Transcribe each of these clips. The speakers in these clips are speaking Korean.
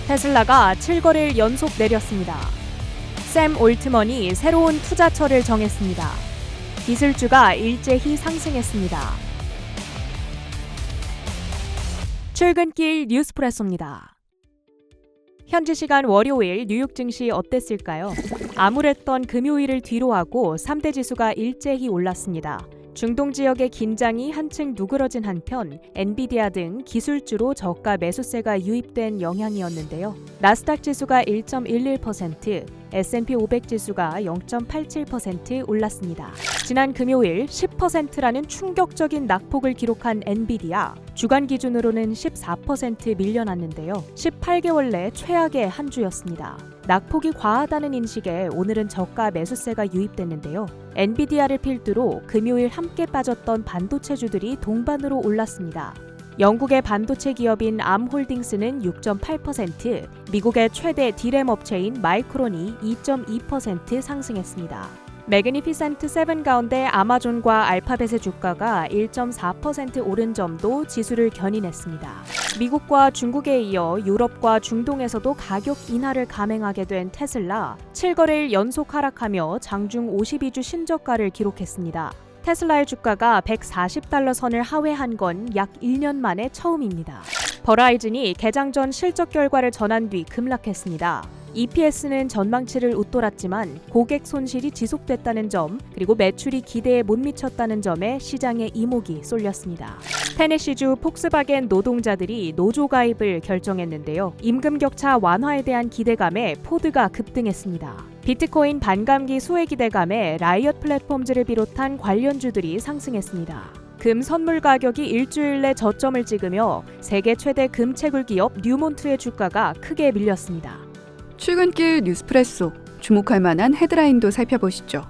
테슬라가 7거래일 연속 내렸습니다. 샘 올트먼이 새로운 투자처를 정했습니다. 기술주가 일제히 상승했습니다. 출근길 뉴스프레소입니다. 현지 시간 월요일 뉴욕 증시 어땠을까요? 암울했던 금요일을 뒤로하고 3대 지수가 일제히 올랐습니다. 중동 지역의 긴장이 한층 누그러진 한편 엔비디아 등 기술주로 저가 매수세가 유입된 영향이었는데요. 나스닥 지수가 1.11%, S&P 500 지수가 0.87% 올랐습니다. 지난 금요일 10%라는 충격적인 낙폭을 기록한 엔비디아, 주간 기준으로는 14% 밀려났는데요. 18개월 내 최악의 한 주였습니다. 낙폭이 과하다는 인식에 오늘은 저가 매수세가 유입됐는데요. 엔비디아를 필두로 금요일 함께 빠졌던 반도체주들이 동반으로 올랐습니다. 영국의 반도체 기업인 암홀딩스는 6.8%, 미국의 최대 디램 업체인 마이크론이 2.2% 상승했습니다. 매그니피센트 7 가운데 아마존과 알파벳의 주가가 1.4% 오른 점도 지수를 견인했습니다. 미국과 중국에 이어 유럽과 중동에서도 가격 인하를 감행하게 된 테슬라, 7거래일 연속 하락하며 장중 52주 신저가를 기록했습니다. 테슬라의 주가가 140달러 선을 하회한 건 약 1년 만에 처음입니다. 버라이즌이 개장 전 실적 결과를 전한 뒤 급락했습니다. EPS는 전망치를 웃돌았지만 고객 손실이 지속됐다는 점, 그리고 매출이 기대에 못 미쳤다는 점에 시장의 이목이 쏠렸습니다. 테네시주 폭스바겐 노동자들이 노조 가입을 결정했는데요. 임금 격차 완화에 대한 기대감에 포드가 급등했습니다. 비트코인 반감기 수혜 기대감에 라이엇 플랫폼즈를 비롯한 관련주들이 상승했습니다. 금 선물 가격이 일주일 내 저점을 찍으며 세계 최대 금 채굴 기업 뉴몬트의 주가가 크게 밀렸습니다. 출근길 뉴스프레소, 주목할 만한 헤드라인도 살펴보시죠.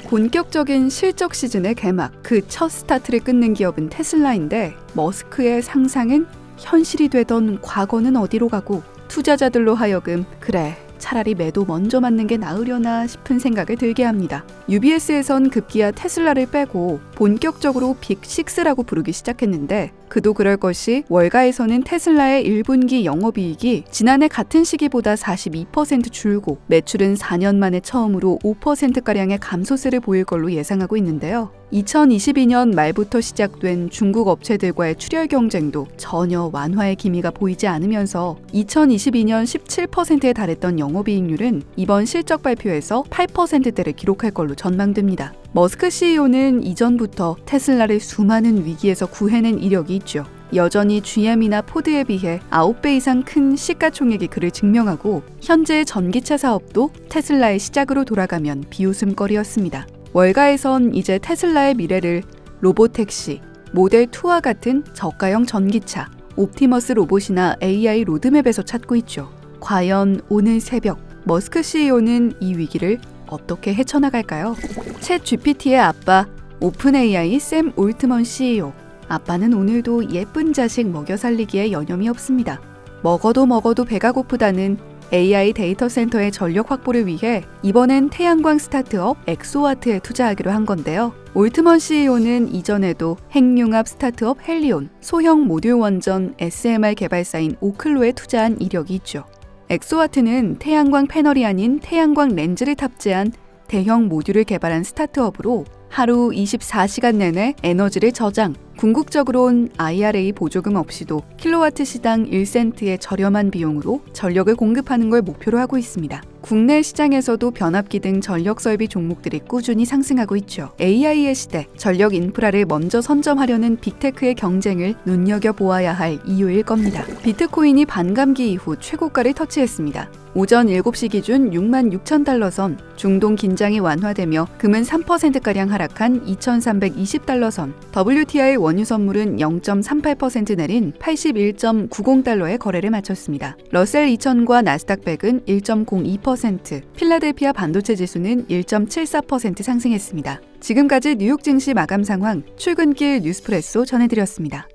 본격적인 실적 시즌의 개막, 그 첫 스타트를 끊는 기업은 테슬라인데 머스크의 상상은 현실이 되던 과거는 어디로 가고 투자자들로 하여금 그래, 차라리 매도 먼저 맞는 게 나으려나 싶은 생각을 들게 합니다. UBS에선 급기야 테슬라를 빼고 본격적으로 빅6라고 부르기 시작했는데 그도 그럴 것이 월가에서는 테슬라의 1분기 영업이익이 지난해 같은 시기보다 42% 줄고 매출은 4년 만에 처음으로 5%가량의 감소세를 보일 걸로 예상하고 있는데요. 2022년 말부터 시작된 중국 업체들과의 출혈 경쟁도 전혀 완화의 기미가 보이지 않으면서 2022년 17%에 달했던 영업이익률은 이번 실적 발표에서 8%대를 기록할 걸로 전망됩니다. 머스크 CEO는 이전부터 테슬라를 수많은 위기에서 구해낸 이력이 있죠. 여전히 GM이나 포드에 비해 9배 이상 큰 시가총액이 그를 증명하고 현재의 전기차 사업도 테슬라의 시작으로 돌아가면 비웃음거리였습니다. 월가에선 이제 테슬라의 미래를 로보택시, 모델2와 같은 저가형 전기차, 옵티머스 로봇이나 AI 로드맵에서 찾고 있죠. 과연 오늘 새벽 머스크 CEO는 이 위기를 어떻게 헤쳐나갈까요? 챗 GPT의 아빠, 오픈 AI 샘 올트먼 CEO. 아빠는 오늘도 예쁜 자식 먹여 살리기에 여념이 없습니다. 먹어도 배가 고프다는 AI 데이터 센터의 전력 확보를 위해 이번엔 태양광 스타트업 엑소와트에 투자하기로 한 건데요. 올트먼 CEO는 이전에도 핵융합 스타트업 헬리온, 소형 모듈 원전 SMR 개발사인 오클로에 투자한 이력이 있죠. 엑소와트는 태양광 패널이 아닌 태양광 렌즈를 탑재한 대형 모듈을 개발한 스타트업으로 하루 24시간 내내 에너지를 저장, 궁극적으로는 IRA 보조금 없이도 킬로와트 시당 1센트의 저렴한 비용으로 전력을 공급하는 걸 목표로 하고 있습니다. 국내 시장에서도 변압기 등 전력 설비 종목들이 꾸준히 상승하고 있죠. AI의 시대, 전력 인프라를 먼저 선점하려는 빅테크의 경쟁을 눈여겨보아야 할 이유일 겁니다. 비트코인이 반감기 이후 최고가를 터치했습니다. 오전 7시 기준 66,000달러 선, 중동 긴장이 완화되며 금은 3%가량 하락한 2,320달러 선, WTI 원유 선물은 0.38% 내린 81.90달러에 거래를 마쳤습니다. 러셀 2000과 나스닥 100은 1.02%, 필라델피아 반도체 지수는 1.74% 상승했습니다. 지금까지 뉴욕 증시 마감 상황 출근길 뉴스프레소 전해드렸습니다.